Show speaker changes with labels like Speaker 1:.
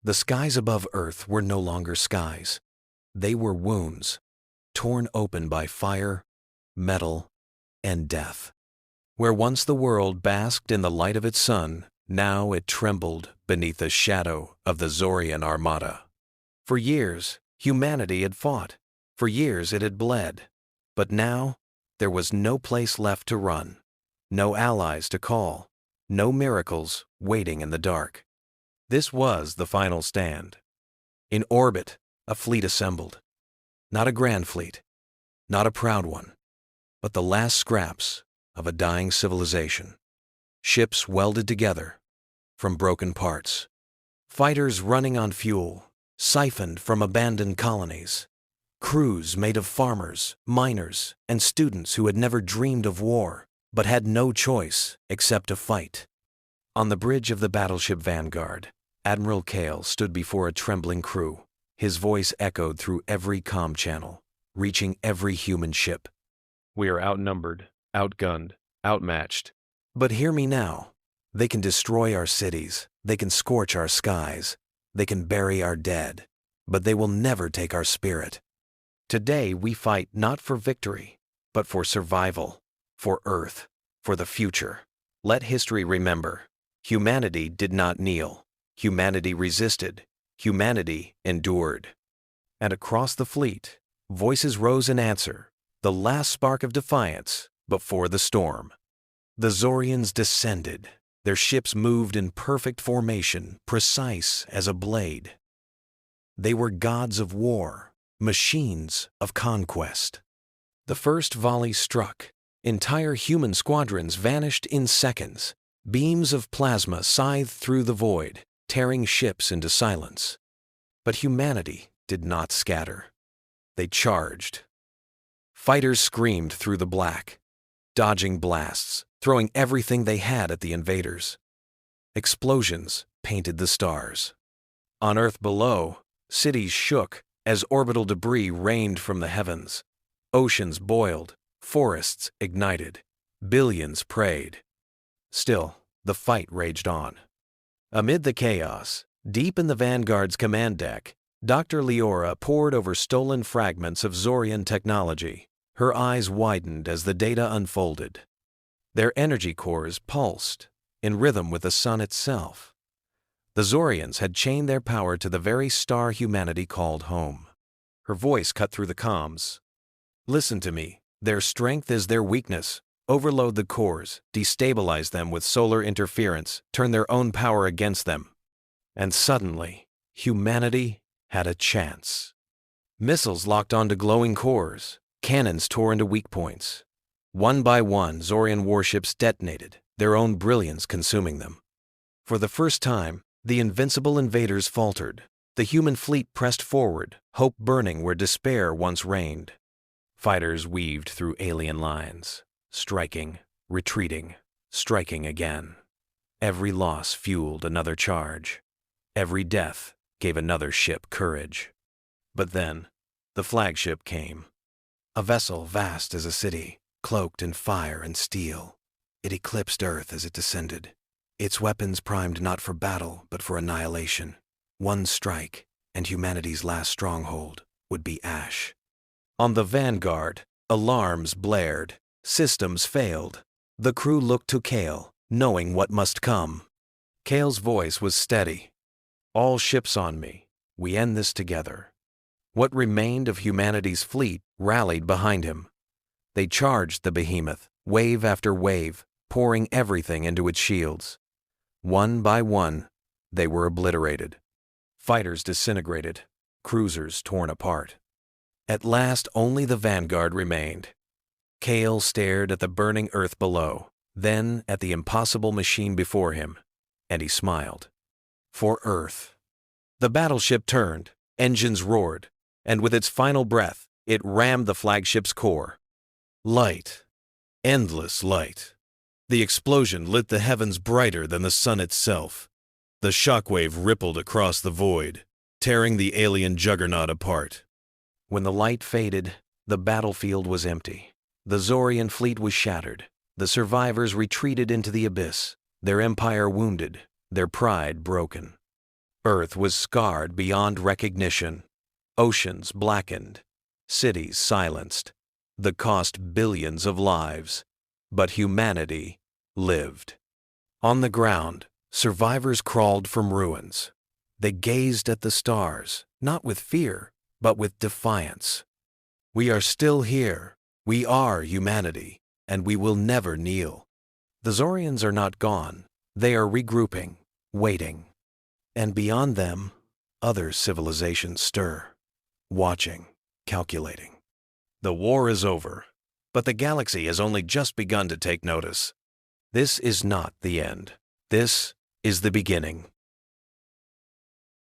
Speaker 1: The skies above Earth were no longer skies. They were wounds, torn open by fire, metal, and death. Where once the world basked in the light of its sun, now it trembled beneath the shadow of the Zorian armada. For years, humanity had fought. For years it had bled. But now, there was no place left to run, no allies to call, no miracles waiting in the dark. This was the final stand. In orbit, a fleet assembled. Not a grand fleet, not a proud one, but the last scraps of a dying civilization. Ships welded together from broken parts. Fighters running on fuel, siphoned from abandoned colonies. Crews made of farmers, miners, and students who had never dreamed of war, but had no choice except to fight. On the bridge of the battleship Vanguard, Admiral Kale stood before a trembling crew. His voice echoed through every comm channel, reaching every human ship.
Speaker 2: "We are outnumbered, outgunned, outmatched.
Speaker 1: But hear me now. They can destroy our cities, they can scorch our skies, they can bury our dead, but they will never take our spirit. Today we fight not for victory, but for survival, for Earth, for the future. Let history remember, humanity did not kneel. Humanity resisted. Humanity endured." And across the fleet, voices rose in answer, the last spark of defiance before the storm. The Zoryans descended. Their ships moved in perfect formation, precise as a blade. They were gods of war, machines of conquest. The first volley struck. Entire human squadrons vanished in seconds. Beams of plasma scythed through the void, tearing ships into silence. But humanity did not scatter. They charged. Fighters screamed through the black, dodging blasts, throwing everything they had at the invaders. Explosions painted the stars. On Earth below, cities shook as orbital debris rained from the heavens. Oceans boiled, forests ignited, billions prayed. Still, the fight raged on. Amid the chaos, deep in the Vanguard's command deck, Dr. Leora pored over stolen fragments of Zorian technology. Her eyes widened as the data unfolded. Their energy cores pulsed, in rhythm with the sun itself. The Zoryans had chained their power to the very star humanity called home. Her voice cut through the comms. "Listen to me. Their strength is their weakness. Overload the cores, destabilize them with solar interference, turn their own power against them." And suddenly, humanity had a chance. Missiles locked onto glowing cores. Cannons tore into weak points. One by one, Zorian warships detonated, their own brilliance consuming them. For the first time, the invincible invaders faltered. The human fleet pressed forward, hope burning where despair once reigned. Fighters weaved through alien lines, striking, retreating, striking again. Every loss fueled another charge. Every death gave another ship courage. But then, the flagship came. A vessel vast as a city, cloaked in fire and steel. It eclipsed Earth as it descended. Its weapons primed not for battle, but for annihilation. One strike, and humanity's last stronghold would be ash. On the Vanguard, alarms blared. Systems failed. The crew looked to Kale, knowing what must come. Kale's voice was steady. "All ships on me. We end this together." What remained of humanity's fleet rallied behind him. They charged the behemoth, wave after wave, pouring everything into its shields. One by one, they were obliterated. Fighters disintegrated, cruisers torn apart. At last, only the Vanguard remained. Kale stared at the burning Earth below, then at the impossible machine before him, and he smiled. For Earth. The battleship turned, engines roared, and with its final breath, it rammed the flagship's core. Light. Endless light. The explosion lit the heavens brighter than the sun itself. The shockwave rippled across the void, tearing the alien juggernaut apart. When the light faded, the battlefield was empty. The Zorian fleet was shattered. The survivors retreated into the abyss, their empire wounded, their pride broken. Earth was scarred beyond recognition. Oceans blackened. Cities silenced. The cost billions of lives. But humanity lived. On the ground, survivors crawled from ruins. They gazed at the stars, not with fear, but with defiance. We are still here. We are humanity, and we will never kneel. The Zoryans are not gone. They are regrouping, waiting. And beyond them, other civilizations stir, watching, calculating. The war is over, but the galaxy has only just begun to take notice. This is not the end. This is the beginning.